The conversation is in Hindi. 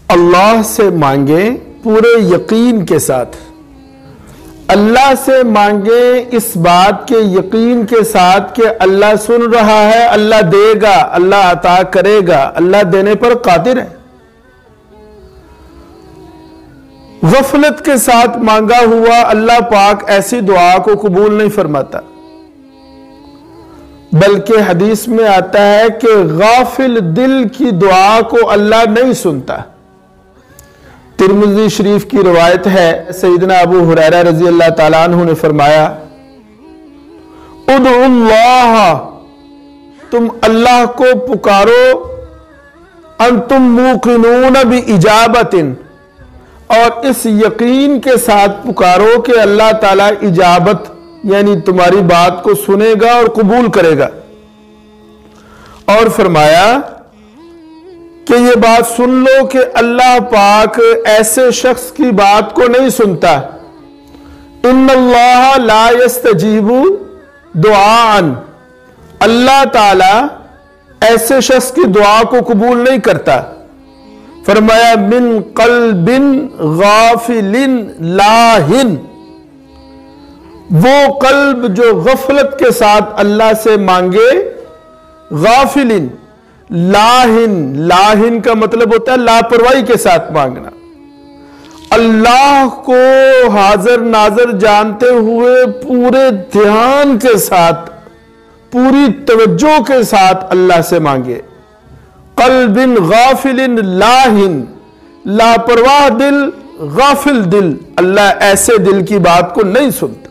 अल्लाह से मांगे पूरे यकीन के साथ। अल्लाह से मांगे इस बात के यकीन के साथ कि अल्लाह सुन रहा है, अल्लाह देगा, अल्लाह अता करेगा, अल्लाह देने पर कादिर है। गफलत के साथ मांगा हुआ अल्लाह पाक ऐसी दुआ को कबूल नहीं फरमाता, बल्कि हदीस में आता है कि गाफिल दिल की दुआ को अल्लाह नहीं सुनता। तिरमिज़ी शरीफ की रिवायत है, सैयदना अबू हुरैरा रजी अल्लाह ताला अन्हु ने फरमाया, उदउल्लाह, तुम अल्लाह को पुकारो, अंतुम मुक़िनून बि इजाबतिन, और इस यकीन के साथ पुकारो कि अल्लाह ताला इजाबत यानी तुम्हारी बात को सुनेगा और कबूल करेगा। और फरमाया कि ये बात सुन लो कि अल्लाह पाक ऐसे शख्स की बात को नहीं सुनता। इन्नल्लाह ला यस्तजीबु दुआन, अल्लाह ताला ऐसे शख्स की दुआ को कबूल नहीं करता। फरमाया मिन कल्बिन गाफिलिन लाहिन, वो कल्ब जो गफलत के साथ अल्लाह से मांगे, गाफिलिन, लाहिन, लाहिन का मतलब होता है लापरवाही के साथ मांगना। अल्लाह को हाजिर नाजर जानते हुए पूरे ध्यान के साथ, पूरी तवज्जो के साथ अल्लाह से मांगे। कल्बिन गाफिलिन लाहिन, लापरवाह दिल, गाफिल दिल, अल्लाह ऐसे दिल की बात को नहीं सुनता।